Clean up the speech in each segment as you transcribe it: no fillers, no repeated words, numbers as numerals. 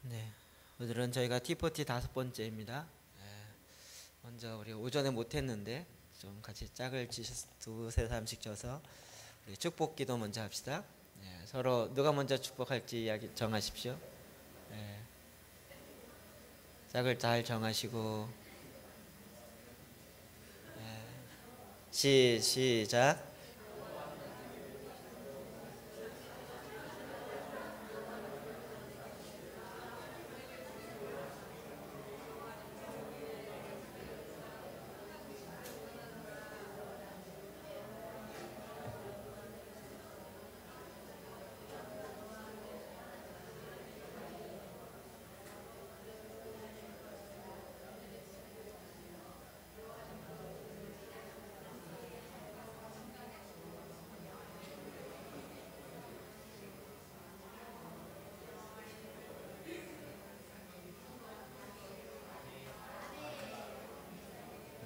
네, 오늘은 저희가 T40 5번째입니다. 먼저 우리 오전에 못했는데 좀 같이 짝을 두세 사람씩 져서 우리 축복기도 먼저 합시다. 서로 누가 먼저 축복할지 이야기 정하십시오. 짝을 잘 정하시고 시작.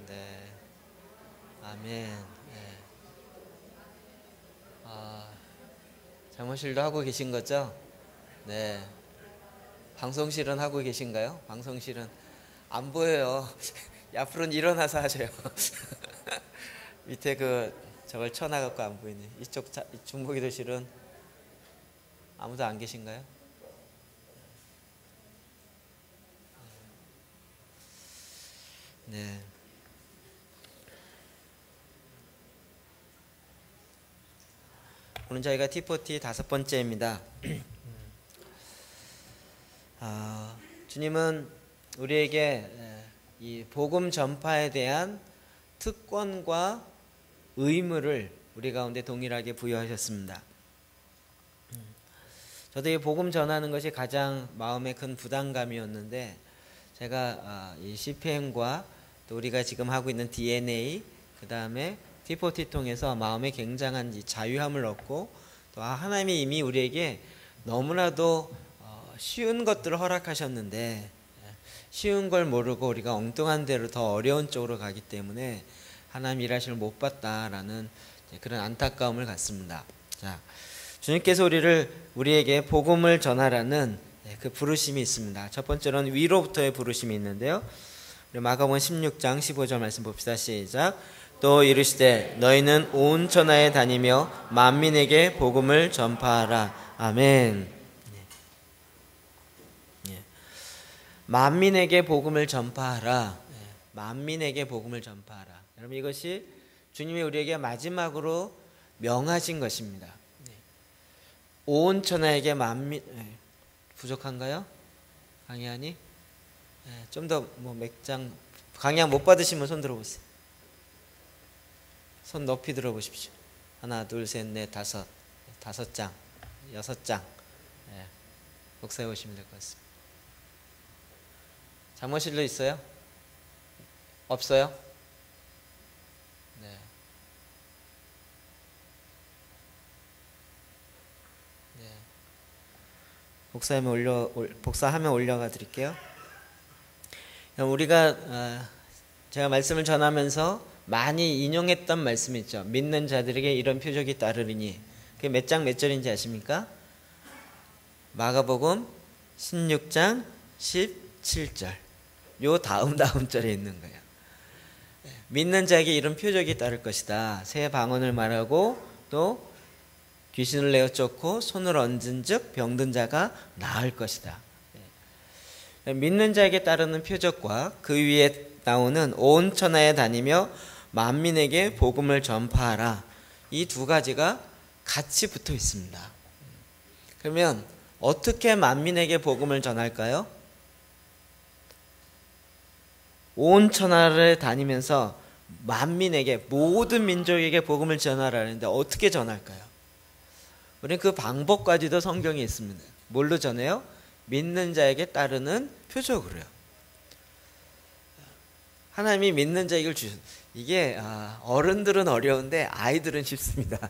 네, 아멘. 사무실도 하고 계신 거죠? 네. 방송실은 하고 계신가요? 방송실은 안 보여요. 앞으로는 일어나서 하세요. 밑에 저걸 쳐놔갖고 안 보이네. 이쪽 중보기도실은 아무도 안 계신가요? 네. 오늘 저희가 T40 5번째입니다. 주님은 우리에게 이 복음 전파에 대한 특권과 의무를 우리 가운데 동일하게 부여하셨습니다. 저도 이 복음 전하는 것이 가장 마음에 큰 부담감이었는데 제가 이 CPM과 또 우리가 지금 하고 있는 DNA 그 다음에 T40 통해서 마음에 굉장한 자유함을 얻고 또 하나님이 이미 우리에게 너무나도 쉬운 것들을 허락하셨는데 쉬운 걸 모르고 우리가 엉뚱한 대로 더 어려운 쪽으로 가기 때문에 하나님 일하심을 못 봤다라는 그런 안타까움을 갖습니다. 자, 주님께서 우리에게 복음을 전하라는 그 부르심이 있습니다. 첫 번째로는 위로부터의 부르심이 있는데요. 마가복음 16장 15절 말씀 봅시다. 시작. 또 이르시되 너희는 온 천하에 다니며 만민에게 복음을 전파하라. 아멘. 만민에게 복음을 전파하라. 만민에게 복음을 전파하라. 여러분 이것이 주님이 우리에게 마지막으로 명하신 것입니다. 온 천하에게 만민 부족한가요? 강의하니? 좀 더 맥장 강의 못 받으시면 손 들어보세요. 손 높이 들어보십시오. 하나, 둘, 셋, 넷, 다섯 장, 6장. 목사에 오시면 될 것 같습니다. 사무실도 있어요? 없어요? 네. 복사하면 올려가 드릴게요. 우리가 제가 말씀을 전하면서 많이 인용했던 말씀이 있죠. 믿는 자들에게 이런 표적이 따르리니. 그게 몇 장 몇 절인지 아십니까? 마가복음 16장 17절. 요 다음 절에 있는 거예요. 믿는 자에게 이런 표적이 따를 것이다. 새 방언을 말하고 또 귀신을 내어 쫓고 손을 얹은 즉 병든 자가 나을 것이다. 믿는 자에게 따르는 표적과 그 위에 나오는 온 천하에 다니며 만민에게 복음을 전파하라. 이 두 가지가 같이 붙어 있습니다. 그러면 어떻게 만민에게 복음을 전할까요? 온 천하를 다니면서 만민에게 모든 민족에게 복음을 전하라는데 어떻게 전할까요? 우리는 그 방법까지도 성경에 있습니다. 뭘로 전해요? 믿는 자에게 따르는 표적으로요. 하나님이 믿는 자에게 주신 이게 어른들은 어려운데 아이들은 쉽습니다.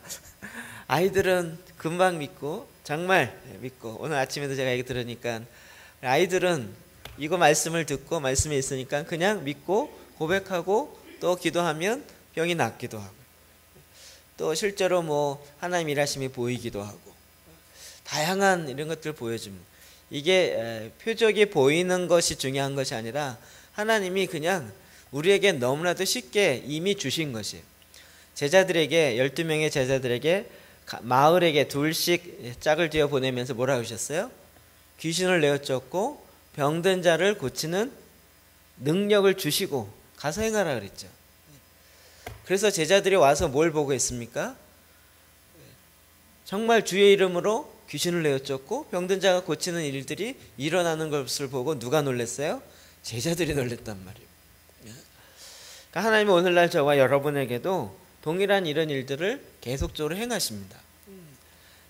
아이들은 금방 믿고 정말 믿고 오늘 아침에도 제가 얘기 들으니까 아이들은 이거 말씀을 듣고 말씀이 있으니까 그냥 믿고 고백하고 또 기도하면 병이 낫기도 하고 또 실제로 하나님 일하심이 보이기도 하고 다양한 이런 것들을 보여줍니다. 이게 표적이 보이는 것이 중요한 것이 아니라 하나님이 그냥 우리에게 너무나도 쉽게 이미 주신 것이에요. 제자들에게 12명의 제자들에게 마을에게 둘씩 짝을 지어 보내면서 뭐라고 하셨어요? 귀신을 내어쫓고 병든 자를 고치는 능력을 주시고 가서 행하라 그랬죠. 그래서 제자들이 와서 뭘 보고 있습니까? 정말 주의 이름으로 귀신을 내어쫓고 병든 자가 고치는 일들이 일어나는 것을 보고 누가 놀랐어요? 제자들이 놀랐단 말이에요. 그러니까 하나님은 오늘날 저와 여러분에게도 동일한 이런 일들을 계속적으로 행하십니다.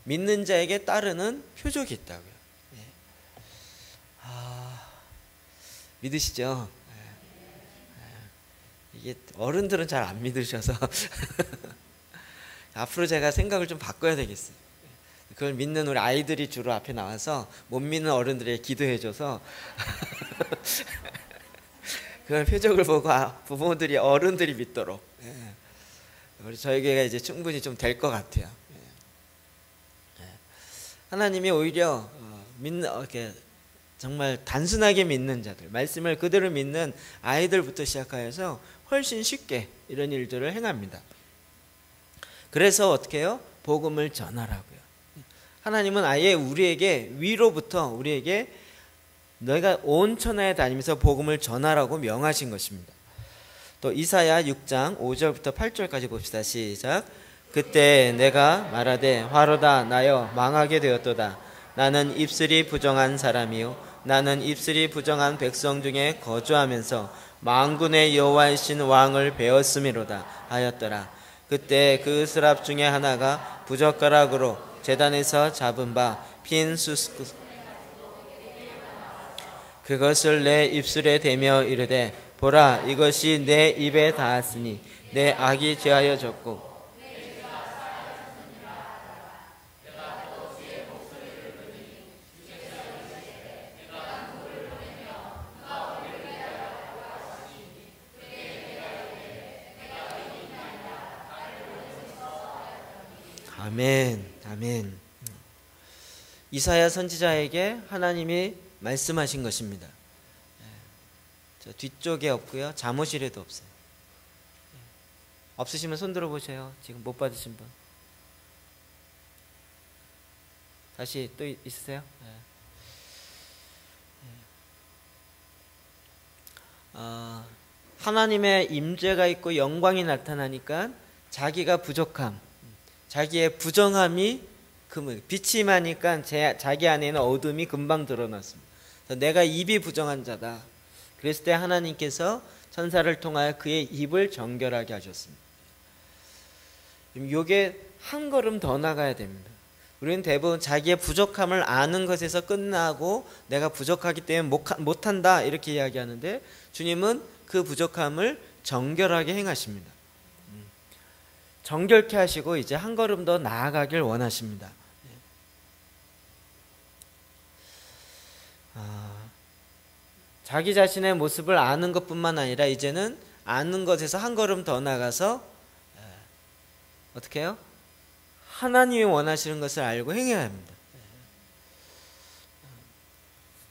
믿는 자에게 따르는 표적이 있다고요. 믿으시죠? 이게 어른들은 잘 안 믿으셔서 앞으로 제가 생각을 좀 바꿔야 되겠어요. 그걸 믿는 우리 아이들이 주로 앞에 나와서 못 믿는 어른들에게 기도해줘서 그런 표적을 보고 부모들이 어른들이 믿도록 우리 저희 교회가 이제 충분히 좀 될 것 같아요. 하나님이 오히려 믿는 이렇게 정말 단순하게 믿는 자들, 말씀을 그대로 믿는 아이들부터 시작하여서 훨씬 쉽게 이런 일들을 행합니다. 그래서 어떻게 해요? 복음을 전하라고요. 하나님은 아예 우리에게 위로부터 우리에게 너희가 온 천하에 다니면서 복음을 전하라고 명하신 것입니다. 또 이사야 6장 5절부터 8절까지 봅시다. 시작. 그때 내가 말하되 화로다 나여 망하게 되었도다. 나는 입술이 부정한 사람이요 나는 입술이 부정한 백성 중에 거주하면서 만군의 여호와이신 왕을 배웠음이로다 하였더라. 그때 그 스랍 중에 하나가 부젓가락으로 제단에서 잡은 바 핀 수스쿠 그것을 내 입술에 대며 이르되 보라 이것이 내 입에 닿았으니 내 악이 제하여졌고 아멘, 아멘. 이사야 선지자에게 하나님이 말씀하신 것입니다. 저 뒤쪽에 없고요, 잠옷실에도 없어요. 없으시면 손 들어보세요. 지금 못 받으신 분. 다시 또 있으세요? 하나님의 임재가 있고 영광이 나타나니까 자기가 부족함, 자기의 부정함이 빛이 임하니까 자기 안에는 어둠이 금방 드러났습니다. 그래서 내가 입이 부정한 자다. 그랬을 때 하나님께서 천사를 통하여 그의 입을 정결하게 하셨습니다. 이게 한 걸음 더 나가야 됩니다. 우리는 대부분 자기의 부족함을 아는 것에서 끝나고 내가 부족하기 때문에 못한다 이렇게 이야기하는데 주님은 그 부족함을 정결하게 행하십니다. 정결케 하시고 이제 한 걸음 더 나아가길 원하십니다. 자기 자신의 모습을 아는 것뿐만 아니라 이제는 아는 것에서 한 걸음 더 나가서 어떻게 해요? 하나님이 원하시는 것을 알고 행해야 합니다.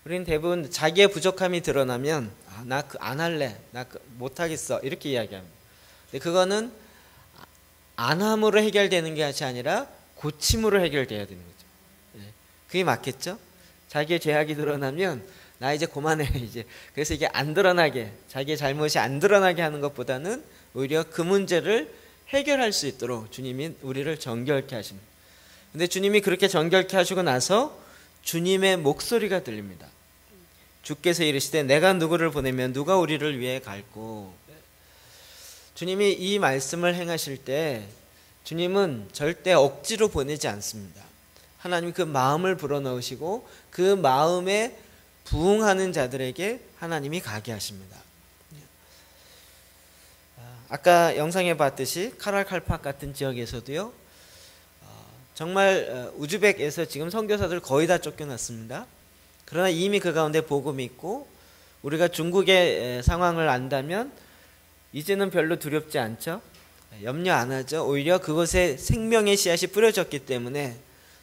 우리는 대부분 자기의 부족함이 드러나면 나 안 할래, 나 못하겠어 이렇게 이야기합니다. 근데 그거는 안 함으로 해결되는 것이 아니라 고침으로 해결돼야 되는 거죠. 그게 맞겠죠? 자기의 죄악이 드러나면 나 이제 그만해 이제. 그래서 이게 안 드러나게, 자기의 잘못이 안 드러나게 하는 것보다는 오히려 그 문제를 해결할 수 있도록 주님이 우리를 정결케 하십니다. 근데 주님이 그렇게 정결케 하시고 나서 주님의 목소리가 들립니다. 주께서 이르시되 내가 누구를 보내면 누가 우리를 위해 갈고. 주님이 이 말씀을 행하실 때 주님은 절대 억지로 보내지 않습니다. 하나님이 그 마음을 불어넣으시고 그 마음에 부응하는 자들에게 하나님이 가게 하십니다. 아까 영상에 봤듯이 카랄칼팍 같은 지역에서도요, 정말 우즈벡에서 지금 선교사들 거의 다 쫓겨났습니다. 그러나 이미 그 가운데 복음이 있고 우리가 중국의 상황을 안다면 이제는 별로 두렵지 않죠. 염려 안 하죠. 오히려 그곳에 생명의 씨앗이 뿌려졌기 때문에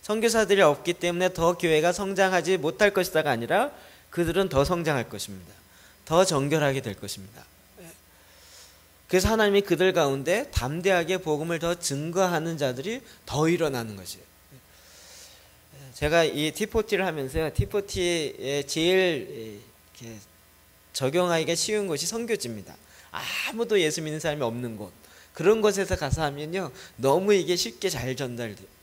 선교사들이 없기 때문에 더 교회가 성장하지 못할 것이다가 아니라 그들은 더 성장할 것입니다. 더 정결하게 될 것입니다. 그래서 하나님이 그들 가운데 담대하게 복음을 더 증거하는 자들이 더 일어나는 것이에요. 제가 이 T40를 하면서요, T40에 제일 이렇게 적용하기가 쉬운 곳이 선교지입니다. 아무도 예수 믿는 사람이 없는 곳, 그런 곳에서 가서 하면요 너무 이게 쉽게 잘 전달돼요.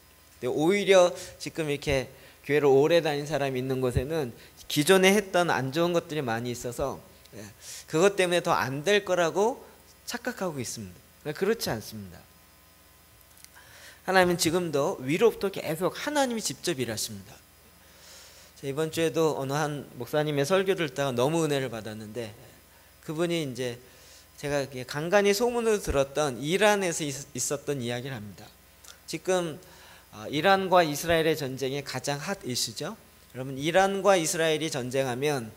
오히려 지금 이렇게 교회를 오래 다닌 사람이 있는 곳에는 기존에 했던 안 좋은 것들이 많이 있어서 그것 때문에 더 안 될 거라고 착각하고 있습니다. 그렇지 않습니다. 하나님은 지금도 위로부터 계속 하나님이 직접 일하십니다. 이번 주에도 어느 한 목사님의 설교를 듣다가 너무 은혜를 받았는데, 그분이 이제 제가 간간히 소문으로 들었던 이란에서 있었던 이야기를 합니다. 지금 이란과 이스라엘의 전쟁이 가장 핫 이슈죠. 여러분, 이란과 이스라엘이 전쟁하면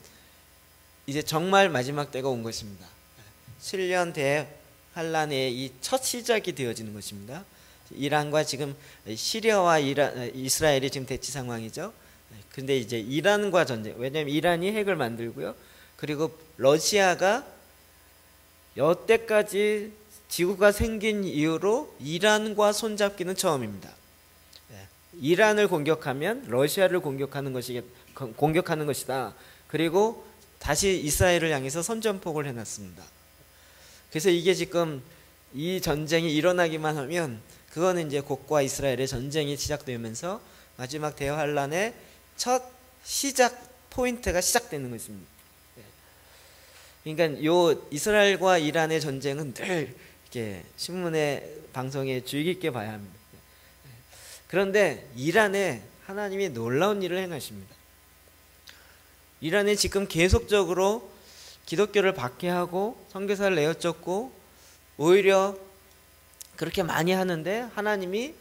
이제 정말 마지막 때가 온 것입니다. 7년 대환란의 이 첫 시작이 되어지는 것입니다. 이란과 지금 시리아와 이스라엘이 지금 대치 상황이죠. 근데 이제 이란과 전쟁, 왜냐하면 이란이 핵을 만들고요, 그리고 러시아가 여태까지 지구가 생긴 이후로 이란과 손잡기는 처음입니다. 이란을 공격하면 러시아를 공격하는 것이다. 그리고 다시 이스라엘을 향해서 선전포고를 해놨습니다. 그래서 이게 지금 이 전쟁이 일어나기만 하면 그거는 이제 곡과 이스라엘의 전쟁이 시작되면서 마지막 대환란의 첫 시작 포인트가 시작되는 것입니다. 그러니까 요 이스라엘과 이란의 전쟁은 늘 이렇게 신문에 방송에 주의 깊게 봐야 합니다. 그런데 이란에 하나님이 놀라운 일을 행하십니다. 이란에 지금 계속적으로 기독교를 박해하고 선교사를 내어쫓고 오히려 그렇게 많이 하는데 하나님이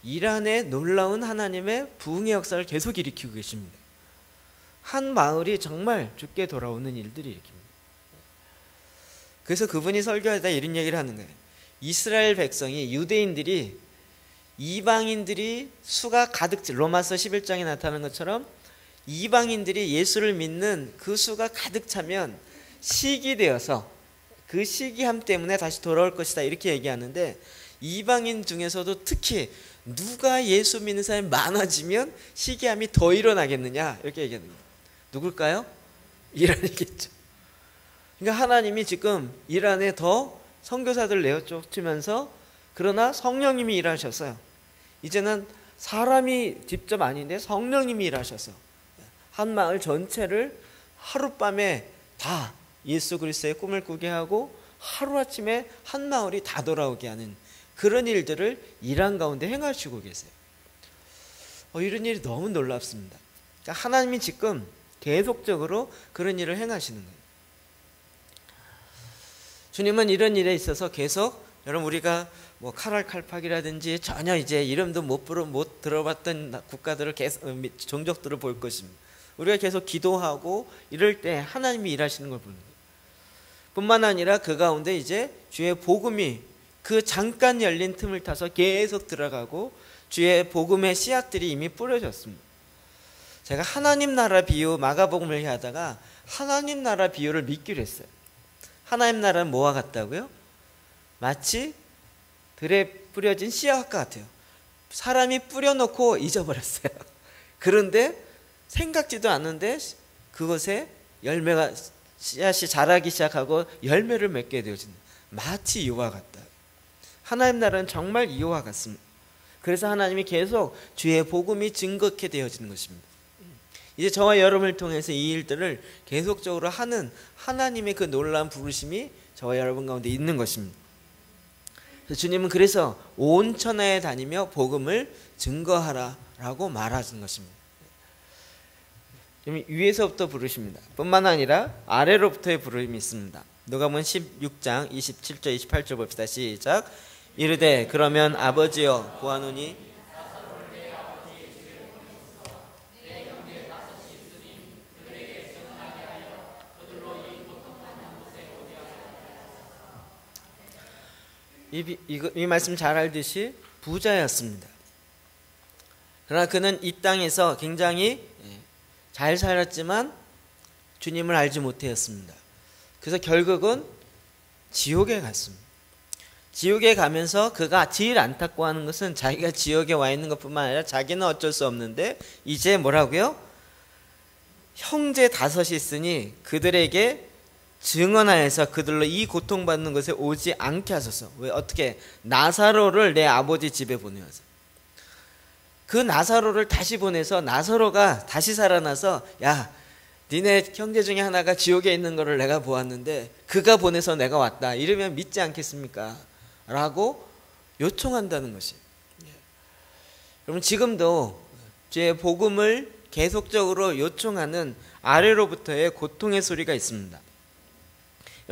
이란에 놀라운 하나님의 부흥의 역사를 계속 일으키고 계십니다. 한 마을이 정말 죽게 돌아오는 일들이 일으킵니다. 그래서 그분이 설교하다 이런 얘기를 하는 거예요. 이스라엘 백성이, 유대인들이, 이방인들이 수가 가득, 로마서 11장에 나타나는 것처럼 이방인들이 예수를 믿는 그 수가 가득 차면 시기되어서 그 시기함 때문에 다시 돌아올 것이다, 이렇게 얘기하는데, 이방인 중에서도 특히 누가 예수 믿는 사람이 많아지면 시기함이 더 일어나겠느냐, 이렇게 얘기하는 거예요. 누굴까요? 이란이겠죠. 그러니까 하나님이 지금 이란에 더 선교사들 내어쫓으면서, 그러나 성령님이 일하셨어요. 이제는 사람이 직접 아닌데 성령님이 일하셔서 한 마을 전체를 하룻밤에 다 예수 그리스도의 꿈을 꾸게 하고 하루아침에 한 마을이 다 돌아오게 하는 그런 일들을 이란 가운데 행하시고 계세요. 이런 일이 너무 놀랍습니다. 그러니까 하나님이 지금 계속적으로 그런 일을 행하시는 거예요. 주님은 이런 일에 있어서 계속, 여러분, 우리가 뭐 카랄칼팍이라든지 전혀 이제 이름도 못 들어봤던 국가들을 계속, 종족들을 볼 것입니다. 우리가 계속 기도하고 이럴 때 하나님이 일하시는 걸 보는 거예요. 뿐만 아니라 그 가운데 이제 주의 복음이 그 잠깐 열린 틈을 타서 계속 들어가고 주의 복음의 씨앗들이 이미 뿌려졌습니다. 제가 하나님 나라 비유 마가복음을 하다가 하나님 나라 비유를 믿기로 했어요. 하나님 나라는 뭐와 같다고요? 마치 들에 뿌려진 씨앗과 같아요. 사람이 뿌려놓고 잊어버렸어요. 그런데 생각지도 않는데 그것에 열매가, 씨앗이 자라기 시작하고 열매를 맺게 되어진다. 마치 이와 같다. 하나님 나라는 정말 이와 같습니다. 그래서 하나님이 계속 주의 복음이 증거케 되어지는 것입니다. 이제 저와 여러분을 통해서 이 일들을 계속적으로 하는 하나님의 그 놀라운 부르심이 저와 여러분 가운데 있는 것입니다. 주님은 그래서 온 천하에 다니며 복음을 증거하라라고 말하신 것입니다. 위에서부터 부르십니다. 뿐만 아니라 아래로부터의 부름이 있습니다. 누가복음 16장 27절 28절 봅시다. 시작. 이르되 그러면 아버지여 구하노니 이 말씀 잘 알듯이 부자였습니다. 그러나 그는 이 땅에서 굉장히 잘 살았지만 주님을 알지 못하였습니다. 그래서 결국은 지옥에 갔습니다. 지옥에 가면서 그가 제일 안타까워하는 것은 자기가 지옥에 와 있는 것뿐만 아니라 자기는 어쩔 수 없는데 이제 뭐라고요? 형제 5이 있으니 그들에게 증언하여서 그들로 이 고통받는 것에 오지 않게 하소서. 왜? 어떻게? 나사로를 내 아버지 집에 보내어서 그 나사로를 다시 보내서 나사로가 다시 살아나서 야, 니네 형제 중에 하나가 지옥에 있는 거를 내가 보았는데 그가 보내서 내가 왔다 이러면 믿지 않겠습니까? 라고 요청한다는 것이. 여러분 지금도 제 복음을 계속적으로 요청하는 아래로부터의 고통의 소리가 있습니다.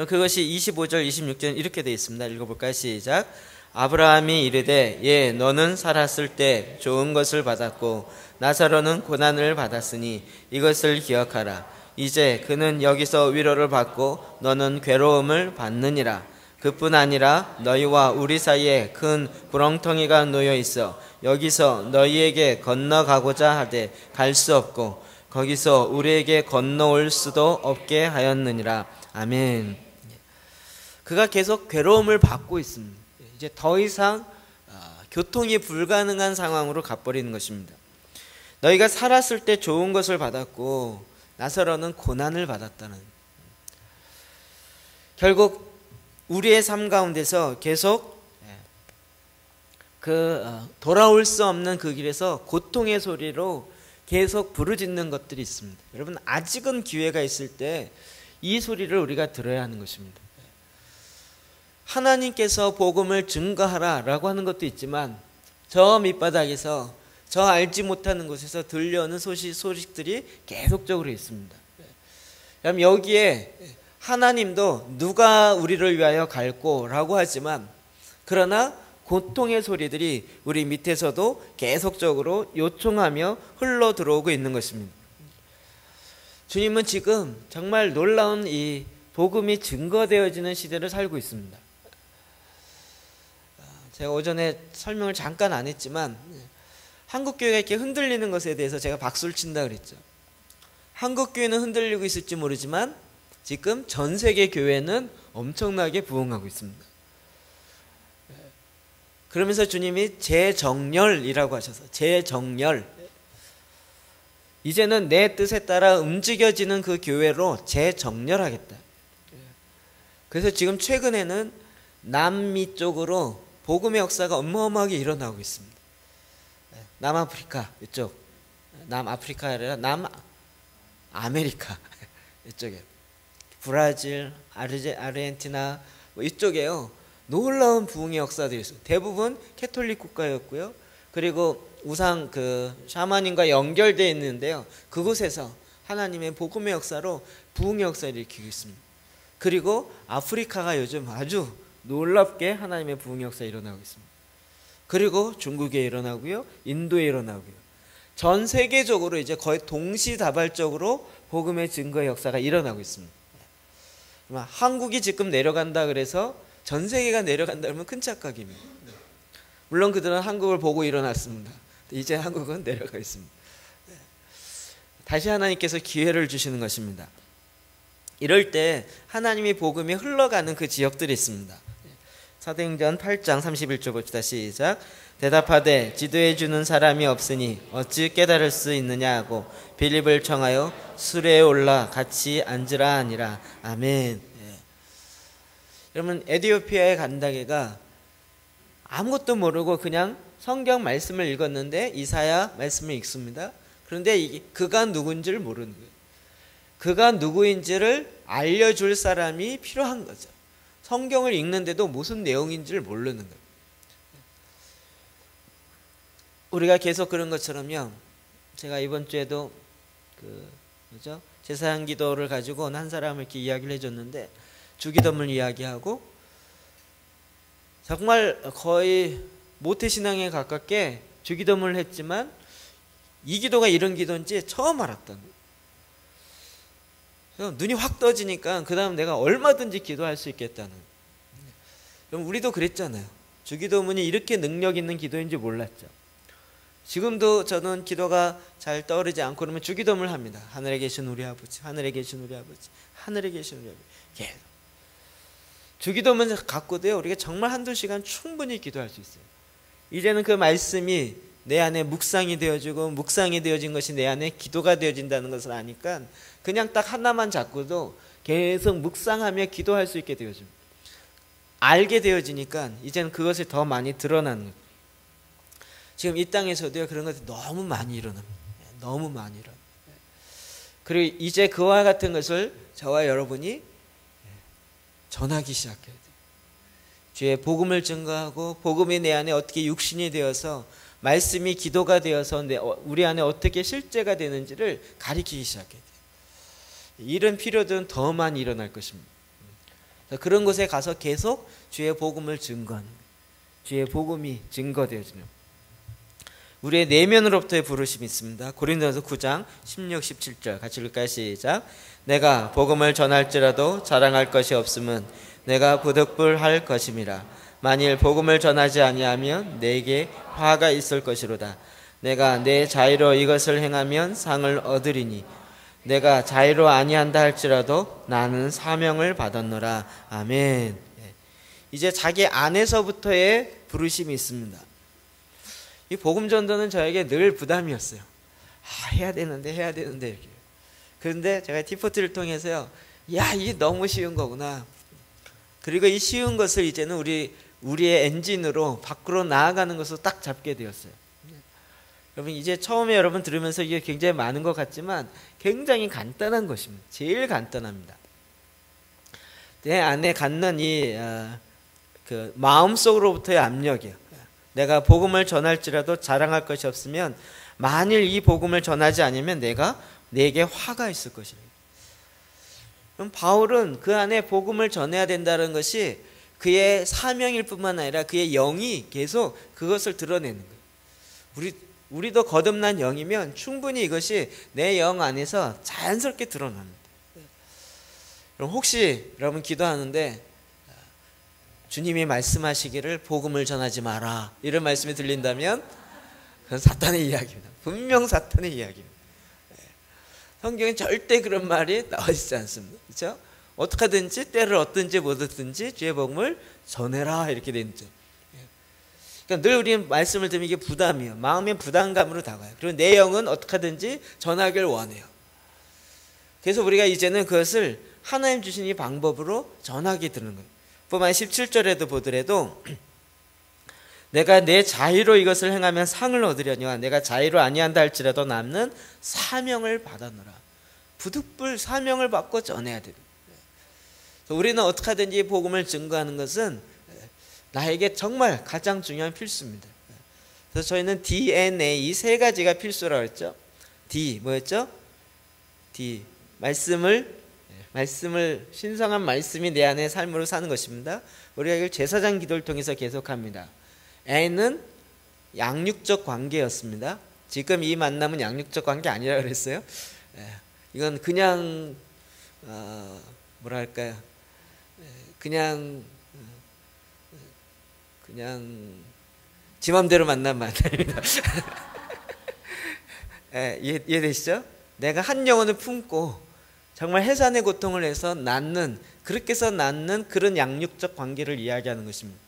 그것이 25절 26절 이렇게 되어 있습니다. 읽어볼까요? 시작. 아브라함이 이르되 예 너는 살았을 때 좋은 것을 받았고 나사로는 고난을 받았으니 이것을 기억하라. 이제 그는 여기서 위로를 받고 너는 괴로움을 받느니라. 그뿐 아니라 너희와 우리 사이에 큰 구렁텅이가 놓여 있어 여기서 너희에게 건너가고자 하되 갈 수 없고 거기서 우리에게 건너올 수도 없게 하였느니라. 아멘. 그가 계속 괴로움을 받고 있습니다. 이제 더 이상 교통이 불가능한 상황으로 가버리는 것입니다. 너희가 살았을 때 좋은 것을 받았고 나사로는 고난을 받았다는. 결국 우리의 삶 가운데서 계속 돌아올 수 없는 그 길에서 고통의 소리로 계속 부르짖는 것들이 있습니다. 여러분 아직은 기회가 있을 때 이 소리를 우리가 들어야 하는 것입니다. 하나님께서 복음을 증거하라 라고 하는 것도 있지만 저 밑바닥에서 저 알지 못하는 곳에서 들려오는 소식들이 계속적으로 있습니다. 그럼 여기에 하나님도 누가 우리를 위하여 갈고 라고 하지만 그러나 고통의 소리들이 우리 밑에서도 계속적으로 요청하며 흘러 들어오고 있는 것입니다. 주님은 지금 정말 놀라운 이 복음이 증거되어지는 시대를 살고 있습니다. 제가 오전에 설명을 잠깐 안 했지만 한국교회가 이렇게 흔들리는 것에 대해서 제가 박수를 친다 그랬죠. 한국교회는 흔들리고 있을지 모르지만 지금 전 세계 교회는 엄청나게 부흥하고 있습니다. 그러면서 주님이 재정렬이라고 하셔서 재정렬, 이제는 내 뜻에 따라 움직여지는 그 교회로 재정렬하겠다. 그래서 지금 최근에는 남미 쪽으로 복음의 역사가 어마어마하게 일어나고 있습니다. 남아프리카 이쪽, 남아프리카가 아니라 남아메리카 이쪽에 브라질, 아르헨티나 뭐 이쪽에요. 놀라운 부흥의 역사들이 있어요. 대부분 캐톨릭 국가였고요. 그리고 우상 샤머님과 연결되어 있는데요. 그곳에서 하나님의 복음의 역사로 부흥의 역사를 일으키고 있습니다. 그리고 아프리카가 요즘 아주 놀랍게 하나님의 부흥의 역사가 일어나고 있습니다. 그리고 중국에 일어나고요. 인도에 일어나고요. 전 세계적으로 이제 거의 동시다발적으로 복음의 증거의 역사가 일어나고 있습니다. 한국이 지금 내려간다 그래서 전 세계가 내려간다 그러면 큰 착각입니다. 물론 그들은 한국을 보고 일어났습니다. 이제 한국은 내려가 있습니다. 다시 하나님께서 기회를 주시는 것입니다. 이럴 때 하나님의 복음이 흘러가는 그 지역들이 있습니다. 사도행전 8장 31절 봅시다. 시작. 대답하되 지도해 주는 사람이 없으니 어찌 깨달을 수 있느냐 하고 빌립을 청하여 수레에 올라 같이 앉으라 하니라. 아멘. 여러분 에티오피아의 간다게가 아무것도 모르고 그냥 성경 말씀을 읽었는데 이사야 말씀을 읽습니다. 그런데 그가 누군지를 모르는 거예요. 그가 누구인지를 알려줄 사람이 필요한 거죠. 성경을 읽는데도 무슨 내용인지를 모르는 거예요. 우리가 계속 그런 것처럼요. 제가 이번 주에도 제사장 기도를 가지고 한 사람을 이렇게 이야기를 해줬는데 주기도문을 이야기하고 정말 거의 모태신앙에 가깝게 주기도문을 했지만 이 기도가 이런 기도인지 처음 알았던 거예요. 눈이 확 떠지니까 그 다음 내가 얼마든지 기도할 수 있겠다는. 그럼 우리도 그랬잖아요. 주기도문이 이렇게 능력 있는 기도인지 몰랐죠. 지금도 저는 기도가 잘 떠오르지 않고 그러면 주기도문을 합니다. 하늘에 계신 우리 아버지, 하늘에 계신 우리 아버지, 하늘에 계신 우리 아버지. 예. 주기도문 갖고도요, 우리가 정말 한두 시간 충분히 기도할 수 있어요. 이제는 그 말씀이 내 안에 묵상이 되어지고, 묵상이 되어진 것이 내 안에 기도가 되어진다는 것을 아니까 그냥 딱 하나만 잡고도 계속 묵상하며 기도할 수 있게 되어집니다. 알게 되어지니까 이제는 그것이 더 많이 드러나는 거예요. 지금 이 땅에서도요, 그런 것이 너무 많이 일어납니다. 너무 많이 일어납니다. 그리고 이제 그와 같은 것을 저와 여러분이 전하기 시작해야 돼요. 주의 복음을 증거하고, 복음이 내 안에 어떻게 육신이 되어서, 말씀이 기도가 되어서 우리 안에 어떻게 실제가 되는지를 가리키기 시작해야 돼요. 이런 필요들은 더 많이 일어날 것입니다. 그런 곳에 가서 계속 주의 복음을 증거하는 거예요. 주의 복음이 증거되어지는, 우리의 내면으로부터의 부르심이 있습니다. 고린도전서 9장 16, 17절 같이 읽을까요? 시작. 내가 복음을 전할지라도 자랑할 것이 없음은 내가 부득불할 것임이라. 만일 복음을 전하지 아니하면 내게 화가 있을 것이로다. 내가 내 자의로 이것을 행하면 상을 얻으리니 내가 자의로 아니한다 할지라도 나는 사명을 받았노라. 아멘. 이제 자기 안에서부터의 부르심이 있습니다. 이 복음 전도는 저에게 늘 부담이었어요. 해야 되는데 이렇게. 그런데 제가 T40를 통해서요, 야, 이게 너무 쉬운 거구나. 그리고 이 쉬운 것을 이제는 우리의 엔진으로 밖으로 나아가는 것으로 딱 잡게 되었어요. 여러분, 이제 처음에 여러분 들으면서 이게 굉장히 많은 것 같지만 굉장히 간단한 것입니다. 제일 간단합니다. 내 안에 갖는 그 마음속으로부터의 압력이요. 내가 복음을 전할지라도 자랑할 것이 없으면 만일 이 복음을 전하지 않으면 내게 화가 있을 것이다. 그럼 바울은 그 안에 복음을 전해야 된다는 것이 그의 사명일 뿐만 아니라 그의 영이 계속 그것을 드러내는 거예요. 우리도 거듭난 영이면 충분히 이것이 내 영 안에서 자연스럽게 드러납니다. 그럼 혹시 여러분 기도하는데 주님이 말씀하시기를 복음을 전하지 마라, 이런 말씀이 들린다면 그건 사탄의 이야기입니다. 분명 사탄의 이야기입니다. 성경에 절대 그런 말이 나와 있지 않습니다. 그렇죠? 어떻게 하든지 때를 얻든지 못 얻든지 주의 복음을 전해라, 이렇게 돼 있죠. 그러니까 늘 우리는 말씀을 들으면 이게 부담이에요. 마음의 부담감으로 다가요. 그리고 내 영은 어떻게 하든지 전하길 원해요. 그래서 우리가 이제는 그것을 하나님 주신 이 방법으로 전하게 되는 거예요. 뿐만 17절에도 보더라도 내가 내 자의로 이것을 행하면 상을 얻으려니와 내가 자의로 아니한다 할지라도 남는 사명을 받았노라. 부득불 사명을 받고 전해야 됩니다. 우리는 어떻게 하든지 복음을 증거하는 것은 나에게 정말 가장 중요한 필수입니다. 그래서 저희는 DNA 세 가지가 필수라고 했죠. D 뭐였죠? D 말씀을 신성한 말씀이 내 안에 삶으로 사는 것입니다. 우리가 이걸 제사장 기도를 통해서 계속합니다. N은 양육적 관계였습니다. 지금 이 만남은 양육적 관계 아니라 그랬어요. 이건 그냥 뭐랄까요? 그냥 지 맘대로 만난 만남입니다. 이해되시죠? 내가 한 영혼을 품고 정말 해산의 고통을 해서 그렇게 해서 낳는 그런 양육적 관계를 이야기하는 것입니다.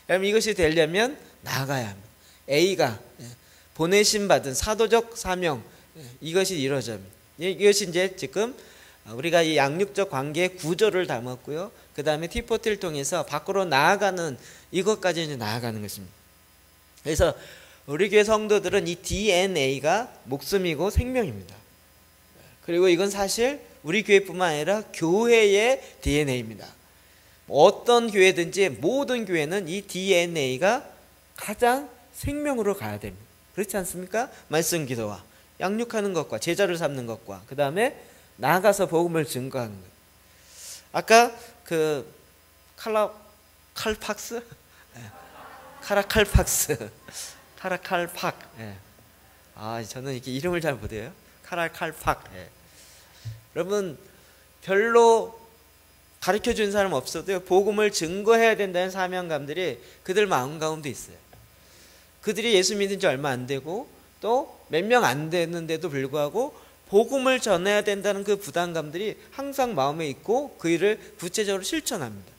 그럼 이것이 되려면 나아가야 합니다. A가 보내심 받은 사도적 사명, 이것이 이루어져야 합니다. 이것이 이제 지금 우리가 이 양육적 관계의 구조를 담았고요. 그 다음에 T40를 통해서 밖으로 나아가는 이것까지 이제 나아가는 것입니다. 그래서 우리 교회 성도들은 이 DNA가 목숨이고 생명입니다. 그리고 이건 사실 우리 교회뿐만 아니라 교회의 DNA입니다. 어떤 교회든지 모든 교회는 이 DNA가 가장 생명으로 가야 됩니다. 그렇지 않습니까? 말씀 기도와 양육하는 것과 제자를 삼는 것과 그 다음에 나아가서 복음을 증거하는 것. 아까 그 카라칼팍스, 저는 이렇게 이름을 잘 못해요. 카라칼팍. 여러분 별로 가르쳐 준 사람 없어도요, 복음을 증거해야 된다는 사명감들이 그들 마음 가운데 있어요. 그들이 예수 믿은 지 얼마 안 되고 또 몇 명 안 됐는데도 불구하고 복음을 전해야 된다는 그 부담감들이 항상 마음에 있고 그 일을 구체적으로 실천합니다.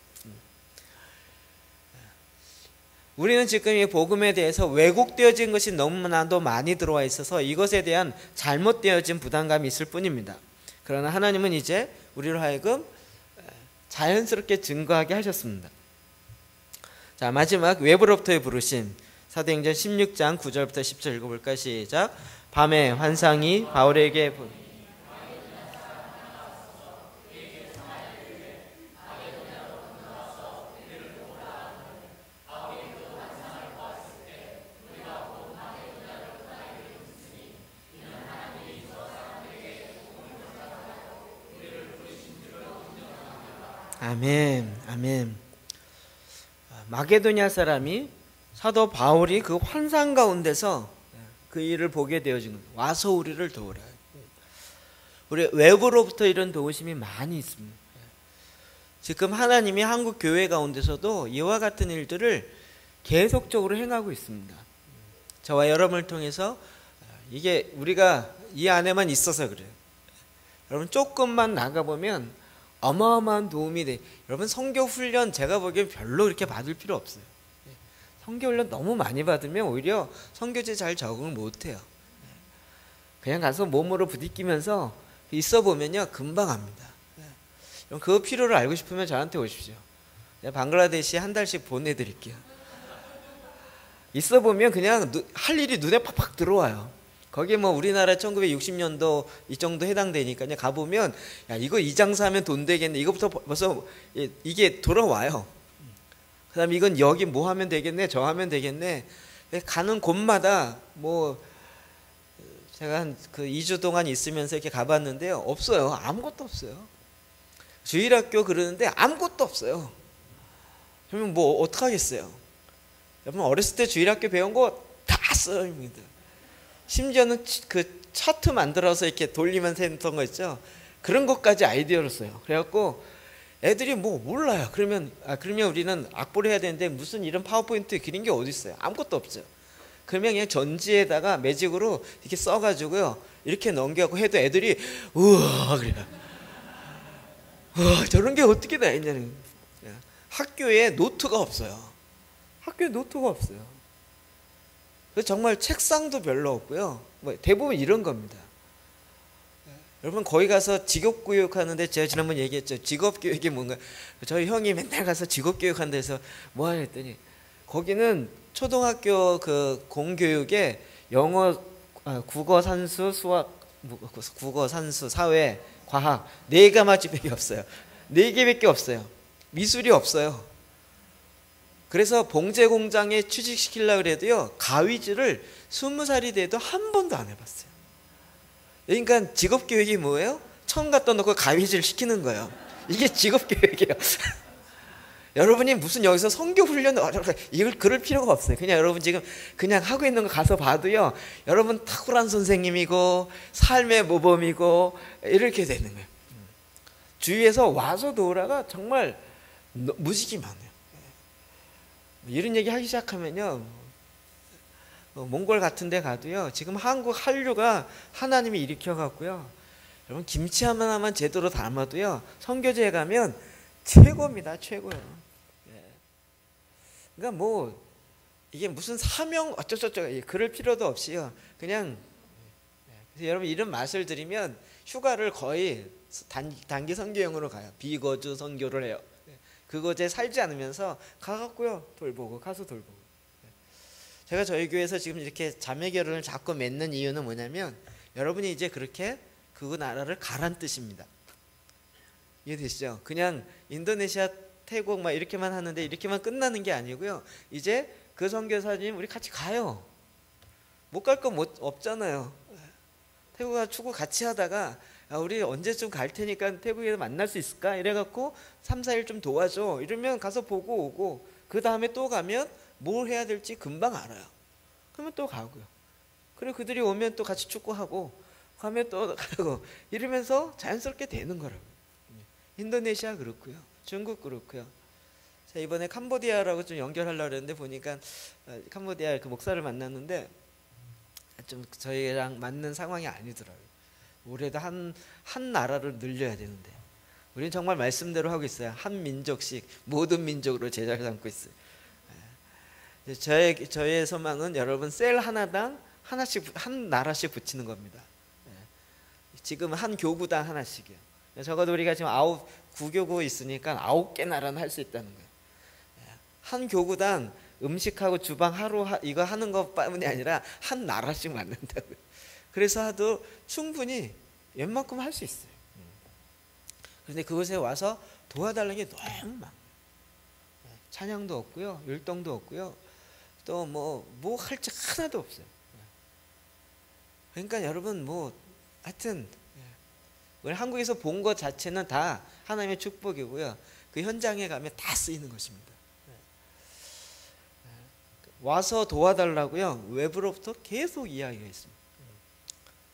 우리는 지금 이 복음에 대해서 왜곡되어진 것이 너무나도 많이 들어와 있어서 이것에 대한 잘못되어진 부담감이 있을 뿐입니다. 그러나 하나님은 이제 우리로 하여금 자연스럽게 증거하게 하셨습니다. 자, 마지막 외부로부터의 부르심, 사도행전 16장 9절부터 10절 읽어볼까? 시작. 밤에 환상이 바울에게 아멘, 아멘. 마게도냐 사람이 사도 바울이 그 환상 가운데서 그 일을 보게 되어진 겁니다. 와서 우리를 도우라. 우리 외부로부터 이런 도우심이 많이 있습니다. 지금 하나님이 한국 교회 가운데서도 이와 같은 일들을 계속적으로 행하고 있습니다. 저와 여러분을 통해서 이게 우리가 이 안에만 있어서 그래요. 여러분 조금만 나가보면 어마어마한 도움이 돼. 여러분 선교 훈련 제가 보기엔 별로 이렇게 받을 필요 없어요. 선교 훈련 너무 많이 받으면 오히려 선교지에 잘 적응을 못해요. 그냥 가서 몸으로 부딪히면서 있어 보면요 금방 합니다. 그 필요를 알고 싶으면 저한테 오십시오. 제가 방글라데시에 한 달씩 보내드릴게요. 있어 보면 그냥 할 일이 눈에 팍팍 들어와요. 거기에 뭐 우리나라 1960년도 이 정도 해당되니까요. 가보면 야 이거 이 장사하면 돈 되겠네. 이거부터 벌써 이게 돌아와요. 그 다음에 이건 여기 뭐 하면 되겠네, 저 하면 되겠네. 가는 곳마다 뭐 제가 한 그 2주 동안 있으면서 이렇게 가봤는데요. 없어요. 아무것도 없어요. 주일학교 그러는데 아무것도 없어요. 그러면 뭐 어떡하겠어요? 여러분 어렸을 때 주일학교 배운 거 다 써요. 심지어는 그 차트 만들어서 이렇게 돌리면서 했던 거 있죠. 그런 것까지 아이디어로 써요. 그래갖고 애들이 뭐 몰라요. 그러면 우리는 악보를 해야 되는데 무슨 이런 파워포인트 그린 게 어디 있어요? 아무것도 없죠. 그러면 그냥 전지에다가 매직으로 이렇게 써가지고요 이렇게 넘겨갖고 해도 애들이 우와 그래요. 우와 저런 게 어떻게 다 있냐는. 학교에 노트가 없어요. 학교에 노트가 없어요. 그래서 정말 책상도 별로 없고요. 뭐 대부분 이런 겁니다. 여러분 거기 가서 직업교육 하는데 제가 지난번 얘기했죠. 직업교육이 뭔가. 저희 형이 맨날 가서 직업교육 한다 해서 뭐 하냐 했더니 거기는 초등학교 그 공교육에 영어, 국어, 산수, 수학, 국어, 산수, 사회, 과학 4가지밖에 없어요. 4개밖에 없어요. 미술이 없어요. 그래서 봉제 공장에 취직시키려고 해도요 가위질을 20살이 돼도 한 번도 안 해봤어요. 그러니까 직업교육이 뭐예요? 처음 갖다 놓고 가위질 시키는 거예요. 이게 직업교육이에요. 여러분이 무슨 여기서 선교훈련 이걸 그럴 필요가 없어요. 그냥 여러분 지금 그냥 하고 있는 거 가서 봐도요 여러분 탁월한 선생님이고 삶의 모범이고 이렇게 되는 거예요. 주위에서 와서 도우라가 정말 무지개 많아요. 이런 얘기 하기 시작하면요 몽골 같은 데 가도요 지금 한국 한류가 하나님이 일으켜 갖고요 여러분 김치 하나만 제대로 담아도요 선교지에 가면 최고입니다. 최고예요. 그러니까 뭐 이게 무슨 사명 어쩌저쩌 그럴 필요도 없이요 그냥 그래서 여러분 이런 맛을 들이면 휴가를 거의 단기 선교용으로 가요. 비거주 선교를 해요. 그곳에 살지 않으면서 가갖고요 돌보고 가서 돌보고. 제가 저희 교회에서 지금 이렇게 자매 결혼을 자꾸 맺는 이유는 뭐냐면 여러분이 이제 그렇게 그 나라를 가란 뜻입니다. 이해되시죠? 그냥 인도네시아, 태국 막 이렇게만 하는데 이렇게만 끝나는 게 아니고요. 이제 그 선교사님 우리 같이 가요. 못 갈 거 없잖아요. 태국 가서 축구 같이 하다가 우리 언제쯤 갈 테니까 태국에서 만날 수 있을까? 이래갖고 3, 4일 좀 도와줘. 이러면 가서 보고 오고 그 다음에 또 가면 뭘 해야 될지 금방 알아요. 그러면 또 가고요. 그리고 그들이 오면 또 같이 축구하고 가면 또 가고 이러면서 자연스럽게 되는 거라고요. 인도네시아 그렇고요. 중국 그렇고요. 자, 이번에 캄보디아라고 좀 연결하려고 했는데 보니까 캄보디아 그 목사를 만났는데 좀 저희랑 맞는 상황이 아니더라고요. 올해도 한 나라를 늘려야 되는데 우리는 정말 말씀대로 하고 있어요. 한 민족씩 모든 민족으로 제자를 삼고 있어요. 저의 소망은 여러분 셀 하나당 하나씩 한 나라씩 붙이는 겁니다. 지금 한 교구당 하나씩이요. 적어도 우리가 지금 9교구 있으니까 9개 나라는 할 수 있다는 거예요. 한 교구당 음식하고 주방 하루 이거 하는 것뿐이 아니라 한 나라씩 만든다고요. 그래서 하도 충분히 웬만큼 할 수 있어요. 그런데 그곳에 와서 도와달라는 게 너무 많아요. 찬양도 없고요, 율동도 없고요, 또 뭐 할 적 하나도 없어요. 그러니까 여러분 하여튼 우리 한국에서 본 것 자체는 다 하나님의 축복이고요. 그 현장에 가면 다 쓰이는 것입니다. 와서 도와달라고요. 외부로부터 계속 이야기가 있습니다.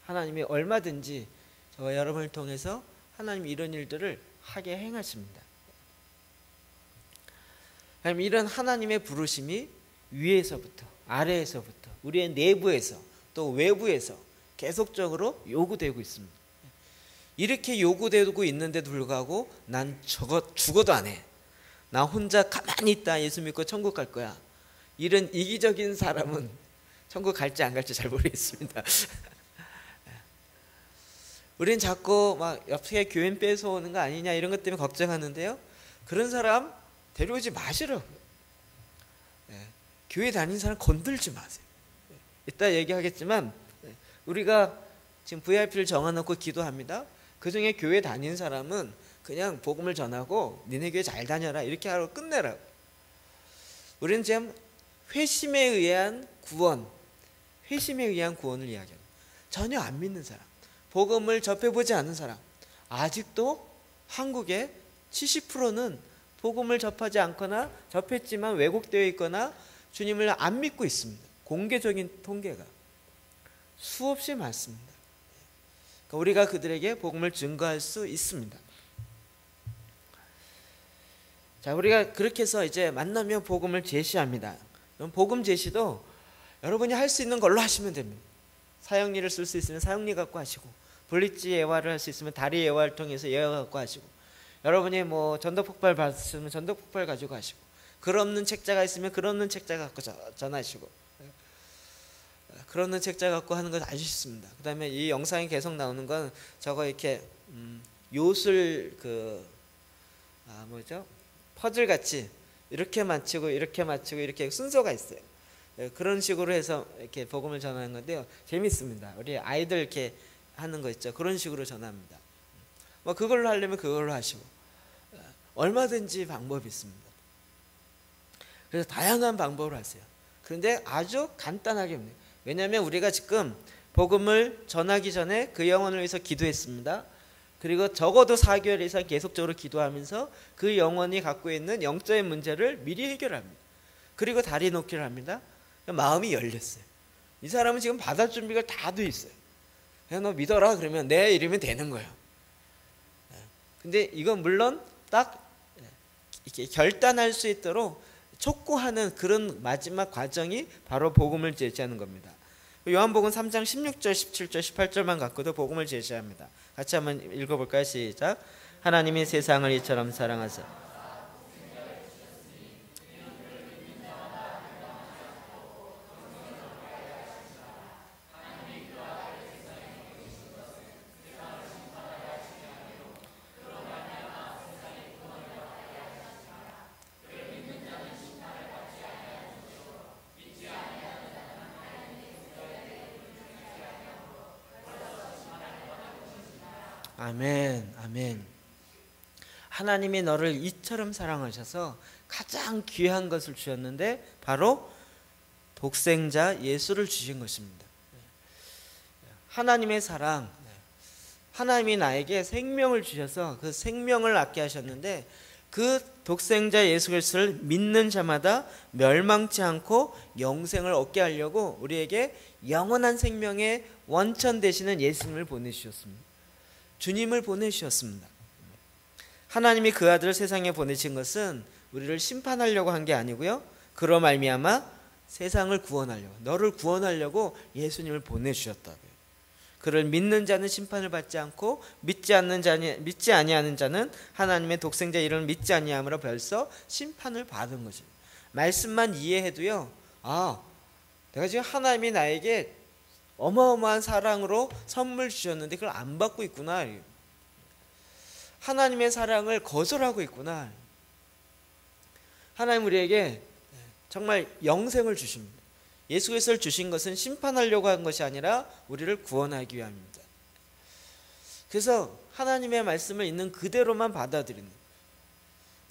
하나님이 얼마든지 저와 여러분을 통해서 하나님이 이런 일들을 하게 행하십니다. 이런 하나님의 부르심이 위에서부터 아래에서부터 우리의 내부에서 또 외부에서 계속적으로 요구되고 있습니다. 이렇게 요구되고 있는데도 불구하고 난 저거 죽어도 안 해. 나 혼자 가만히 있다 예수 믿고 천국 갈 거야. 이런 이기적인 사람은 천국 갈지 안 갈지 잘 모르겠습니다. 우린 자꾸 막 옆에 교인 뺏어오는 거 아니냐 이런 것 때문에 걱정하는데요. 그런 사람 데려오지 마시라고요. 교회 다니는 사람 건들지 마세요. 이따 얘기하겠지만 우리가 지금 VIP를 정해놓고 기도합니다. 그 중에 교회 다니는 사람은 그냥 복음을 전하고 니네 교회 잘 다녀라 이렇게 하고 끝내라고. 우리는 지금 회심에 의한 구원을 이야기합니다. 전혀 안 믿는 사람, 복음을 접해보지 않은 사람, 아직도 한국의 70%는 복음을 접하지 않거나 접했지만 왜곡되어 있거나 주님을 안 믿고 있습니다. 공개적인 통계가 수없이 많습니다. 그러니까 우리가 그들에게 복음을 증거할 수 있습니다. 자, 우리가 그렇게 해서 이제 만나면 복음을 제시합니다. 복음 제시도 여러분이 할 수 있는 걸로 하시면 됩니다. 사형리를 쓸 수 있으면 사형리 갖고 하시고, 블리치 예화를 할 수 있으면 다리 예화를 통해서 예화 갖고 하시고, 여러분이 전도폭발 받으시면 전도폭발 가지고 하시고, 글 없는 책자가 있으면 글 없는 책자 갖고 전하시고, 글 없는 책자 갖고 하는 건 아주 쉽습니다. 그 다음에 이 영상이 계속 나오는 건 저거 이렇게 요술 퍼즐 같이 이렇게 맞추고 이렇게 맞추고 이렇게 순서가 있어요. 그런 식으로 해서 이렇게 복음을 전하는 건데요. 재밌습니다. 우리 아이들 이렇게 하는 거 있죠. 그런 식으로 전합니다. 그걸로 하려면 그걸로 하시고 얼마든지 방법이 있습니다. 그래서 다양한 방법을 하세요. 그런데 아주 간단하게 합니다. 왜냐하면 우리가 지금 복음을 전하기 전에 그 영혼을 위해서 기도했습니다. 그리고 적어도 4개월 이상 계속적으로 기도하면서 그 영혼이 갖고 있는 영적인 문제를 미리 해결합니다. 그리고 다리 놓기를 합니다. 마음이 열렸어요. 이 사람은 지금 받을 준비가 다 돼 있어요. 그냥 너 믿어라 그러면 네 이러면 되는 거예요. 근데 이건 물론 딱 이렇게 결단할 수 있도록 촉구하는 그런 마지막 과정이 바로 복음을 제시하는 겁니다. 요한복음 3장 16절, 17절, 18절만 갖고도 복음을 제시합니다. 같이 한번 읽어볼까요? 시작. 하나님이 세상을 이처럼 사랑하사 아멘, 아멘. 하나님이 너를 이처럼 사랑하셔서 가장 귀한 것을 주셨는데 바로 독생자 예수를 주신 것입니다. 하나님의 사랑, 하나님이 나에게 생명을 주셔서 그 생명을 낳게 하셨는데 그 독생자 예수 그리스도를 믿는 자마다 멸망치 않고 영생을 얻게 하려고 우리에게 영원한 생명의 원천 되시는 예수님을 보내주셨습니다. 주님을 보내주셨습니다. 하나님이 그 아들을 세상에 보내신 것은 우리를 심판하려고 한 게 아니고요. 그로 말미암아 세상을 구원하려고, 너를 구원하려고 예수님을 보내주셨다고요. 그를 믿는 자는 심판을 받지 않고 믿지 아니하는 자는 하나님의 독생자 이름을 믿지 아니함으로 벌써 심판을 받은 거죠. 말씀만 이해해도요, 아, 내가 지금 하나님이 나에게 어마어마한 사랑으로 선물 주셨는데 그걸 안 받고 있구나. 하나님의 사랑을 거절하고 있구나. 하나님 우리에게 정말 영생을 주십니다. 예수 그리스도를 주신 것은 심판하려고 한 것이 아니라 우리를 구원하기 위함입니다. 그래서 하나님의 말씀을 있는 그대로만 받아들이는,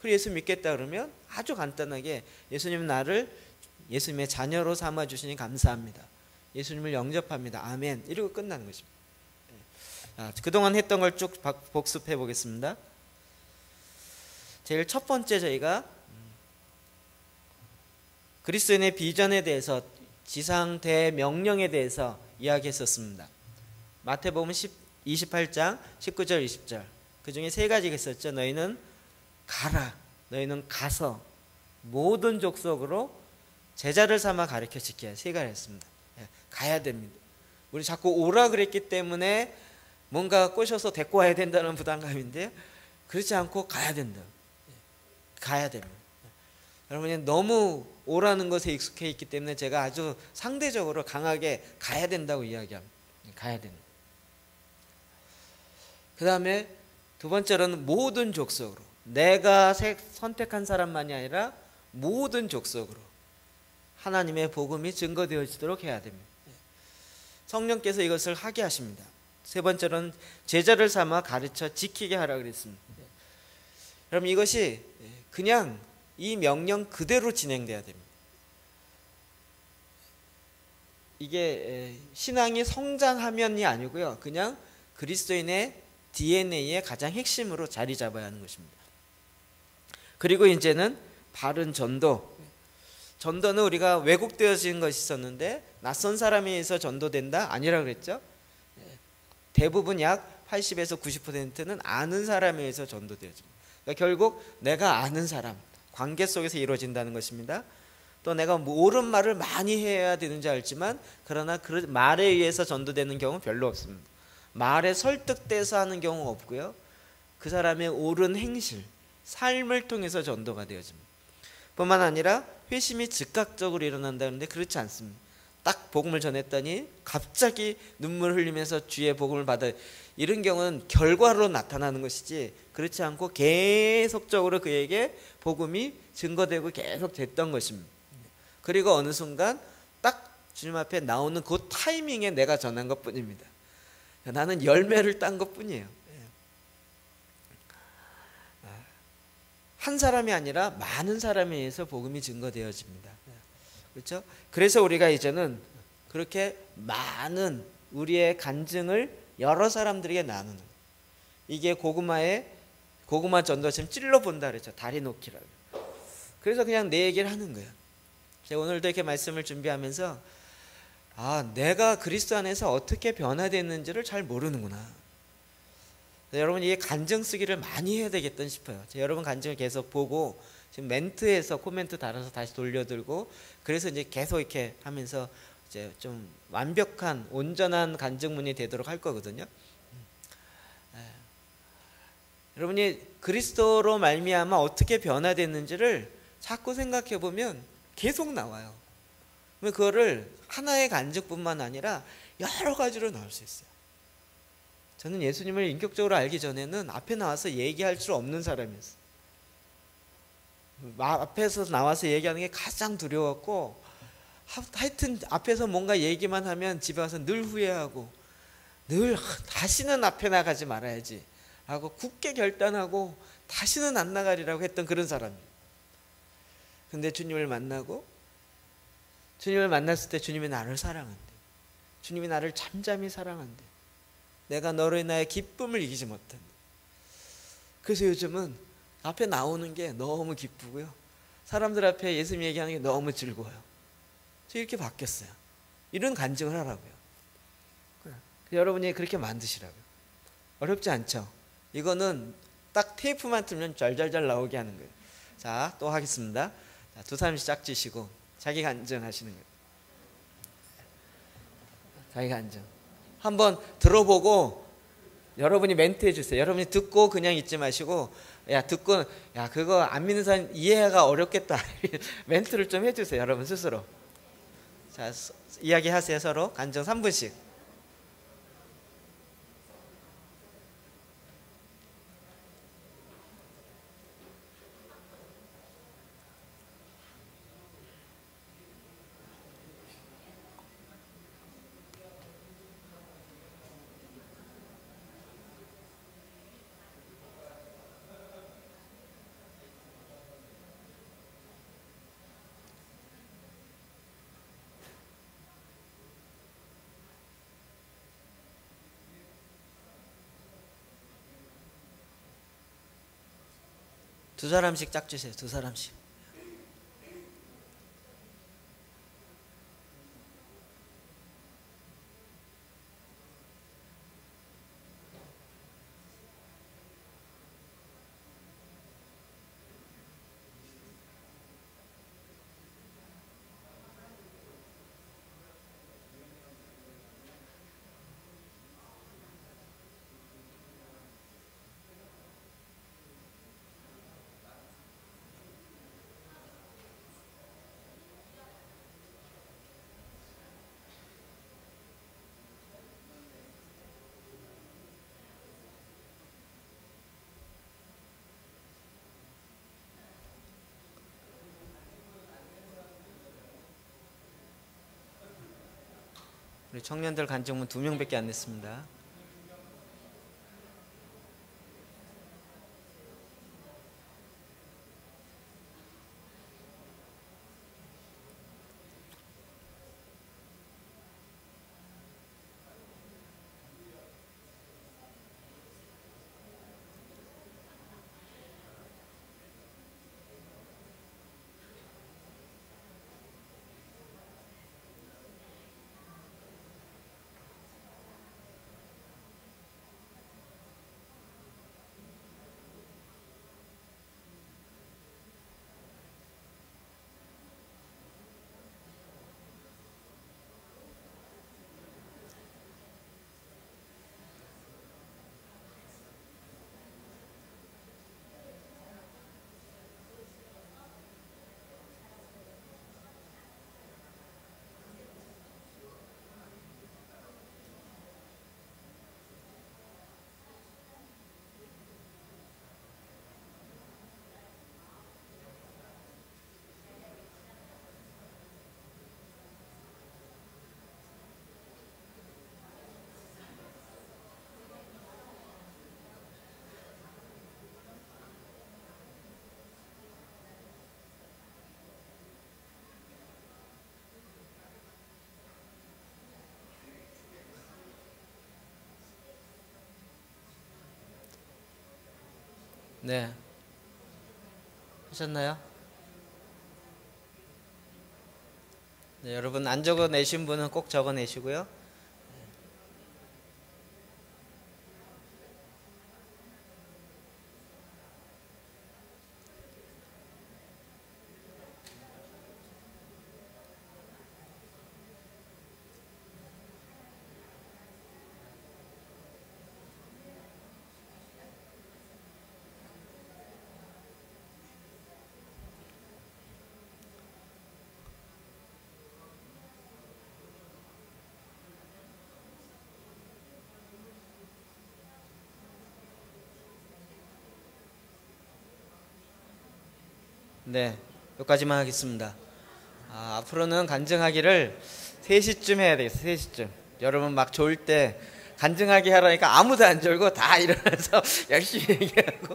그리고 예수 믿겠다 그러면 아주 간단하게 예수님 나를 예수님의 자녀로 삼아 주시니 감사합니다. 예수님을 영접합니다. 아멘. 이러고 끝나는 것입니다. 그동안 했던 걸 쭉 복습해 보겠습니다. 제일 첫 번째, 저희가 그리스도인의 비전에 대해서, 지상 대명령에 대해서 이야기했었습니다. 마태복음 28장 19절 20절, 그 중에 세 가지가 있었죠. 너희는 가라, 너희는 가서 모든 족속으로 제자를 삼아 가르쳐 지키라. 세 가지 했습니다. 가야 됩니다. 우리 자꾸 오라 그랬기 때문에 뭔가 꼬셔서 데리고 와야 된다는 부담감인데, 그렇지 않고 가야 된다. 가야 됩니다. 여러분이 너무 오라는 것에 익숙해 있기 때문에 제가 아주 상대적으로 강하게 가야 된다고 이야기합니다. 가야 된다. 그 다음에 두 번째로는 모든 족속으로, 내가 선택한 사람만이 아니라 모든 족속으로 하나님의 복음이 증거되어지도록 해야 됩니다. 성령께서 이것을 하게 하십니다. 세 번째로는 제자를 삼아 가르쳐 지키게 하라 그랬습니다. 여러분, 이것이 그냥 이 명령 그대로 진행돼야 됩니다. 이게 신앙이 성장하면이 아니고요, 그냥 그리스도인의 DNA의 가장 핵심으로 자리 잡아야 하는 것입니다. 그리고 이제는 바른 전도. 전도는 우리가 왜곡되어진 것이 있었는데, 낯선 사람에 의해서 전도된다? 아니라 그랬죠. 대부분 약 80에서 90%는 아는 사람에 의해서 전도되어집니다. 그러니까 결국 내가 아는 사람, 관계 속에서 이루어진다는 것입니다. 또 내가 옳은 말을 많이 해야 되는지 알지만, 그러나 그 말에 의해서 전도되는 경우는 별로 없습니다. 말에 설득돼서 하는 경우는 없고요, 그 사람의 옳은 행실, 삶을 통해서 전도가 되어집니다. 뿐만 아니라 회심이 즉각적으로 일어난다는데 그렇지 않습니다. 딱 복음을 전했더니 갑자기 눈물 흘리면서 주의 복음을 받아, 이런 경우는 결과로 나타나는 것이지, 그렇지 않고 계속적으로 그에게 복음이 증거되고 계속 됐던 것입니다. 그리고 어느 순간 딱 주님 앞에 나오는 그 타이밍에 내가 전한 것뿐입니다. 나는 열매를 딴 것뿐이에요. 한 사람이 아니라 많은 사람에 의해서 복음이 증거되어집니다. 그렇죠? 그래서 우리가 이제는 그렇게 많은 우리의 간증을 여러 사람들에게 나누는, 이게 고구마 전도처럼 찔러 본다 그랬죠. 다리 놓기라고. 그래서 그냥 내 얘기를 하는 거예요. 제가 오늘도 이렇게 말씀을 준비하면서, 내가 그리스도 안에서 어떻게 변화됐는지를 잘 모르는구나. 여러분, 이게 간증 쓰기를 많이 해야 되겠다 싶어요. 여러분 간증을 계속 보고 지금 멘트에서 코멘트 달아서 다시 돌려들고, 그래서 이제 계속 이렇게 하면서 이제 좀 완벽한 온전한 간증문이 되도록 할 거거든요. 여러분이 그리스도로 말미암아 어떻게 변화됐는지를 자꾸 생각해 보면 계속 나와요. 그거를 하나의 간증뿐만 아니라 여러 가지로 나올 수 있어요. 저는 예수님을 인격적으로 알기 전에는 앞에 나와서 얘기할 수 없는 사람이었어요. 앞에서 나와서 얘기하는 게 가장 두려웠고, 하여튼 앞에서 뭔가 얘기만 하면 집에 와서 늘 후회하고, 늘 다시는 앞에 나가지 말아야지 하고 굳게 결단하고 다시는 안 나가리라고 했던 그런 사람이에요. 근데 주님을 만났을 때 주님이 나를 사랑한대. 주님이 나를 잠잠히 사랑한대. 내가 너로 인하여 기쁨을 이기지 못한다. 그래서 요즘은 앞에 나오는 게 너무 기쁘고요, 사람들 앞에 예수님 얘기하는 게 너무 즐거워요. 저 이렇게 바뀌었어요. 이런 간증을 하라고요. 여러분이 그렇게 만드시라고요. 어렵지 않죠? 이거는 딱 테이프만 틀면 잘잘잘 나오게 하는 거예요. 자, 또 하겠습니다. 자, 두 사람씩 짝지시고 자기 간증하시는 거예요. 자기 간증 한번 들어보고 여러분이 멘트 해주세요. 여러분이 듣고 그냥 잊지 마시고, 야, 듣고, 야, 그거 안 믿는 사람 이해가 어렵겠다. 멘트를 좀 해주세요. 여러분 스스로. 자, 이야기하세요. 서로 간증 3분씩. 두 사람씩 짝주세요. 두 사람씩. 우리 청년들 간증문 2명밖에 안 냈습니다. 네. 하셨나요? 네, 여러분 안 적어내신 분은 꼭 적어내시고요. 네, 여기까지만 하겠습니다. 앞으로는 간증하기를 3시쯤 해야 되겠어요. 3시쯤. 여러분 막 졸 때 간증하기 하라니까 아무도 안 졸고 다 일어나서 열심히 얘기하고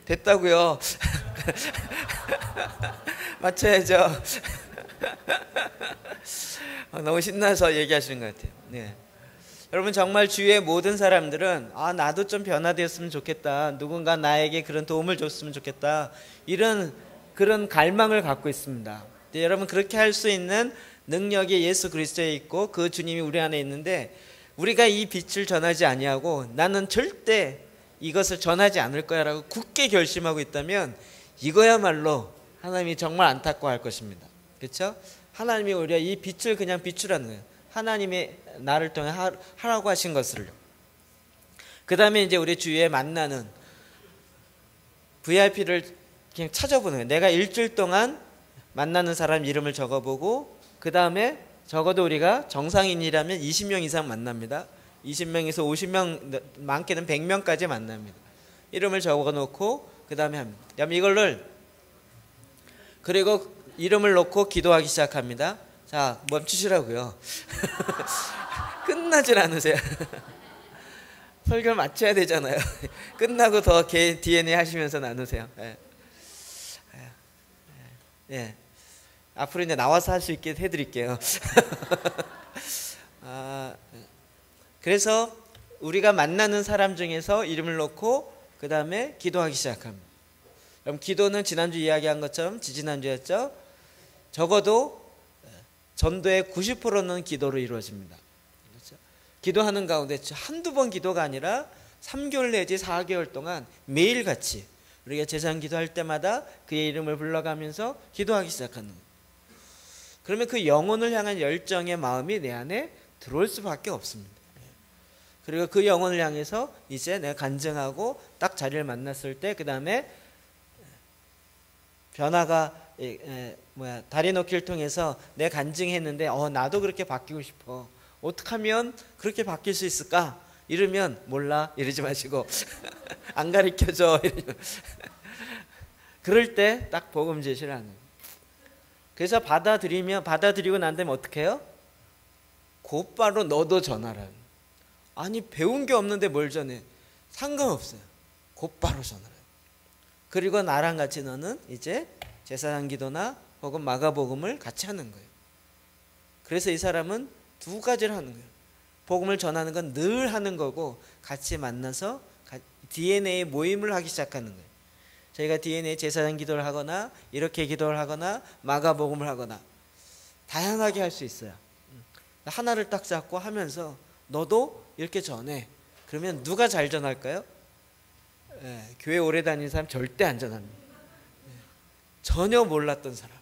됐다고요. 맞춰야죠. 너무 신나서 얘기하시는 것 같아요. 네. 여러분 정말 주위의 모든 사람들은 나도 좀 변화되었으면 좋겠다, 누군가 나에게 그런 도움을 줬으면 좋겠다, 이런 그런 갈망을 갖고 있습니다. 네, 여러분 그렇게 할 수 있는 능력이 예수 그리스도에 있고 그 주님이 우리 안에 있는데, 우리가 이 빛을 전하지 아니하고 나는 절대 이것을 전하지 않을 거야 라고 굳게 결심하고 있다면 이거야말로 하나님이 정말 안타까워할 것입니다. 그렇죠? 하나님이 우리가 이 빛을 그냥 비추라는 거예요. 하나님의 나를 통해 하라고 하신 것을요. 그 다음에 이제 우리 주위에 만나는 VIP를 그냥 찾아보는 거예요. 내가 일주일 동안 만나는 사람 이름을 적어보고 그 다음에 적어도 우리가 정상인이라면 20명 이상 만납니다. 20명에서 50명, 많게는 100명까지 만납니다. 이름을 적어놓고 그 다음에 합니다. 그다음에 이걸를 그리고 이름을 놓고 기도하기 시작합니다. 자, 멈추시라고요. 끝나질 않으세요. 설교를 마쳐야 되잖아요. 끝나고 더 DNA 하시면서 나누세요. 예. 예. 앞으로 이제 나와서 할 수 있게 해드릴게요. 그래서 우리가 만나는 사람 중에서 이름을 놓고 그 다음에 기도하기 시작합니다. 그럼 기도는 지난주 이야기한 것처럼 지지난주였죠. 적어도 전도의 90%는 기도로 이루어집니다. 그렇죠? 기도하는 가운데 한두 번 기도가 아니라 3개월 내지 4개월 동안 매일같이 우리가 제사장 기도할 때마다 그의 이름을 불러가면서 기도하기 시작하는 거예요. 그러면 그 영혼을 향한 열정의 마음이 내 안에 들어올 수밖에 없습니다. 그리고 그 영혼을 향해서 이제 내가 간증하고 딱 자리를 만났을 때 그 다음에 변화가 다리 놓기를 통해서 내가 간증했는데 나도 그렇게 바뀌고 싶어. 어떻게 하면 그렇게 바뀔 수 있을까? 이러면 몰라 이러지 마시고 안 가르쳐줘. 그럴 때 딱 복음 제시를 하는 거예요. 그래서 받아들이고 난 다음에 어떻게 해요? 곧바로 너도 전하라. 아니 배운 게 없는데 뭘 전해? 상관없어요. 곧바로 전하라. 그리고 나랑 같이 너는 이제 제사장 기도나 혹은 마가복음을 같이 하는 거예요. 그래서 이 사람은 두 가지를 하는 거예요. 복음을 전하는 건 늘 하는 거고 같이 만나서 DNA 모임을 하기 시작하는 거예요. 저희가 DNA 제사장 기도를 하거나 이렇게 기도를 하거나 마가복음을 하거나 다양하게 할 수 있어요. 하나를 딱 잡고 하면서 너도 이렇게 전해. 그러면 누가 잘 전할까요? 교회 오래 다니는 사람 절대 안 전합니다. 전혀 몰랐던 사람,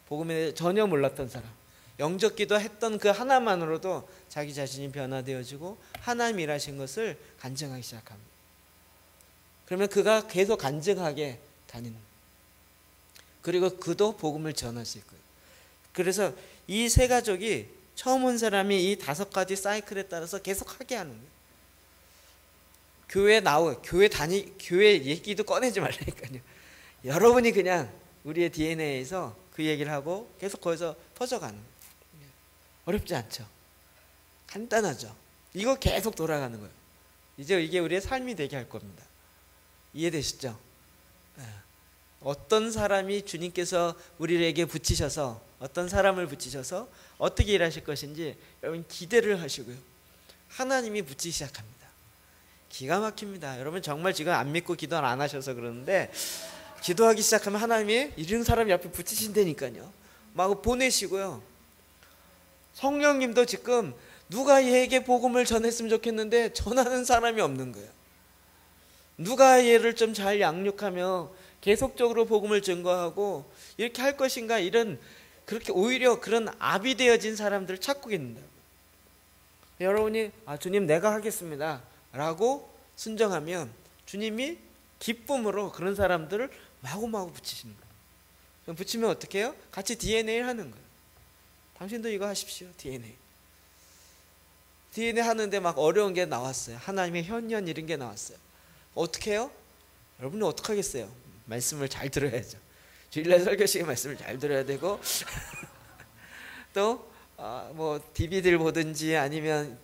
복음에 대해 전혀 몰랐던 사람, 영적 기도했던 그 하나만으로도 자기 자신이 변화되어지고 하나님 일하신 것을 간증하기 시작합니다. 그러면 그가 계속 간증하게 다니는 거예요. 그리고 그도 복음을 전할 수 있고요. 그래서 이 세 가족이 처음 온 사람이 이 5가지 사이클에 따라서 계속 하게 하는 거예요. 교회 얘기도 꺼내지 말라니까요. 여러분이 그냥 우리의 DNA에서 그 얘기를 하고 계속 거기서 퍼져가는 거예요. 어렵지 않죠? 간단하죠? 이거 계속 돌아가는 거예요. 이제 이게 우리의 삶이 되게 할 겁니다. 이해되시죠? 어떤 사람이 주님께서 우리에게 붙이셔서 어떤 사람을 붙이셔서 어떻게 일하실 것인지 여러분 기대를 하시고요. 하나님이 붙이기 시작합니다. 기가 막힙니다. 여러분 정말 지금 안 믿고 기도 안 하셔서 그러는데 기도하기 시작하면 하나님이 이런 사람 옆에 붙이신다니까요. 막 보내시고요. 성령님도 지금 누가 얘에게 복음을 전했으면 좋겠는데 전하는 사람이 없는 거예요. 누가 얘를 좀 잘 양육하며 계속적으로 복음을 증거하고 이렇게 할 것인가 이런 그렇게 오히려 그런 압이 되어진 사람들을 찾고 있는다. 여러분이 주님 내가 하겠습니다 라고 순정하면 주님이 기쁨으로 그런 사람들을 마구마구 붙이시는 거예요. 붙이면 어떻게 해요? 같이 DNA를 하는 거예요. 당신도 이거 하십시오. DNA 하는데 막 어려운 게 나왔어요. 하나님의 현현 이런 게 나왔어요. 어떻게 해요? 여러분은 어떻게 하겠어요? 말씀을 잘 들어야죠. 주일날 설교 시간에 말씀을 잘 들어야 되고 또 뭐 DVD를 보든지 아니면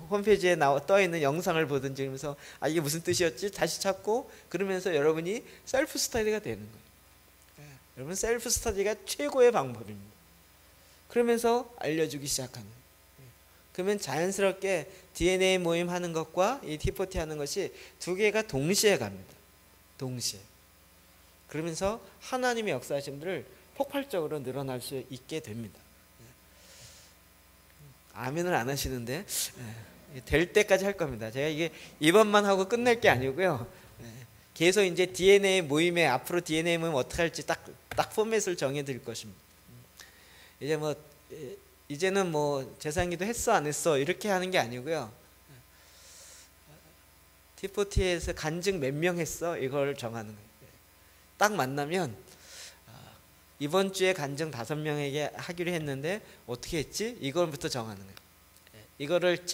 홈페이지에 떠 있는 영상을 보든지 그러면서 이게 무슨 뜻이었지? 다시 찾고 그러면서 여러분이 셀프 스터디가 되는 거예요. 여러분 셀프 스터디가 최고의 방법입니다. 그러면서 알려주기 시작하는 거예요. 그러면 자연스럽게 DNA 모임 하는 것과 이 T40 하는 것이 두 개가 동시에 갑니다. 동시에. 그러면서 하나님의 역사하심들을 폭발적으로 늘어날 수 있게 됩니다. 아멘을 안 하시는데 될 때까지 할 겁니다. 제가 이게 이번만 하고 끝낼 게 아니고요. 계속 이제 DNA 모임에 앞으로 DNA 모임 어떻게 할지 딱 포맷을 정해 드릴 것입니다. 이제 뭐 이제는 뭐 제사기도 했어 안 했어 이렇게 하는 게 아니고요. T4T에서 간증 몇 명 했어 이걸 정하는 거예요. 딱 만나면 이번 주에 간증 5명에게 하기로 했는데 어떻게 했지? 이걸부터 정하는 거예요. 이거를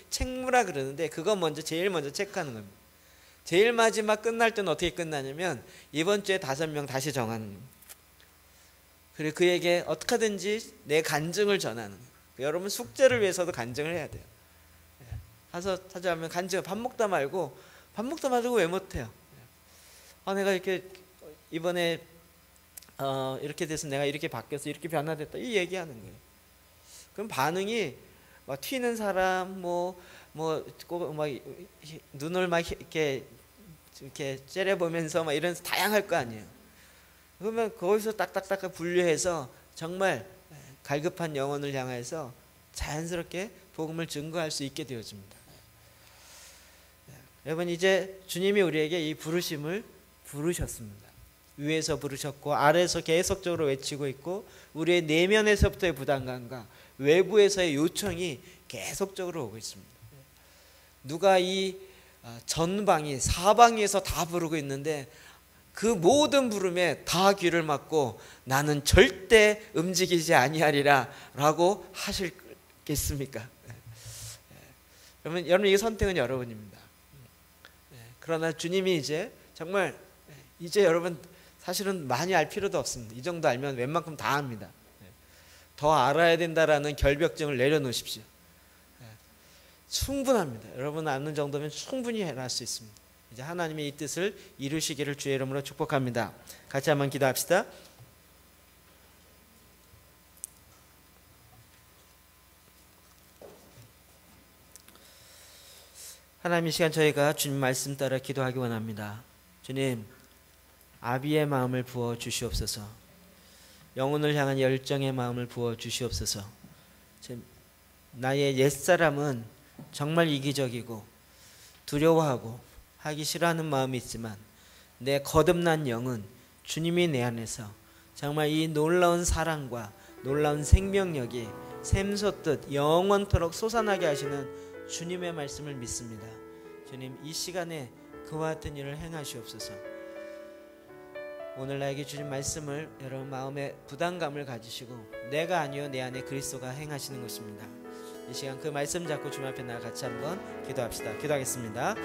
책무라 그러는데 그거 제일 먼저 체크하는 겁니다. 제일 마지막 끝날 때는 어떻게 끝나냐면 이번 주에 5명 다시 정하는 겁니다. 그리고 그에게 어떻게 하든지 내 간증을 전하는 거예요. 여러분 숙제를 위해서도 간증을 해야 돼요. 가서 찾아가면 간증 밥 먹다 말고 왜 못해요? 내가 이렇게 이번에 이렇게 돼서 내가 이렇게 바뀌어서 이렇게 변화됐다 이 얘기하는 거예요. 그럼 반응이 막 튀는 사람 꼭 막 눈을 막 이렇게 째려보면서 막 이런 다양할 거 아니에요. 그러면 거기서 딱딱딱 분류해서 정말 갈급한 영혼을 향해서 자연스럽게 복음을 증거할 수 있게 되어집니다. 여러분 이제 주님이 우리에게 이 부르심을 부르셨습니다. 위에서 부르셨고 아래에서 계속적으로 외치고 있고 우리의 내면에서부터의 부담감과 외부에서의 요청이 계속적으로 오고 있습니다. 누가 이 전방위 사방위에서 다 부르고 있는데 그 모든 부름에 다 귀를 막고 나는 절대 움직이지 아니하리라 라고 하실겠습니까? 여러분 이 선택은 여러분입니다. 그러나 주님이 이제 정말 이제 여러분 사실은 많이 알 필요도 없습니다. 이 정도 알면 웬만큼 다 압니다. 더 알아야 된다라는 결벽증을 내려놓으십시오. 충분합니다. 여러분 아는 정도면 충분히 해낼 수 있습니다. 이제 하나님의 이 뜻을 이루시기를 주의 이름으로 축복합니다. 같이 한번 기도합시다. 하나님 이 시간 저희가 주님 말씀 따라 기도하기 원합니다. 주님 아비의 마음을 부어 주시옵소서. 영혼을 향한 열정의 마음을 부어 주시옵소서. 나의 옛사람은 정말 이기적이고 두려워하고 하기 싫어하는 마음이 있지만 내 거듭난 영은 주님이 내 안에서 정말 이 놀라운 사랑과 놀라운 생명력이 샘솟듯 영원토록 솟아나게 하시는 주님의 말씀을 믿습니다. 주님 이 시간에 그와 같은 일을 행하시옵소서. 오늘 나에게 주신 말씀을 여러분 마음에 부담감을 가지시고 내가 아니요 내 안에 그리스도가 행하시는 것입니다. 이 시간 그 말씀 잡고 주님 앞에 나가 같이 한번 기도합시다. 기도하겠습니다.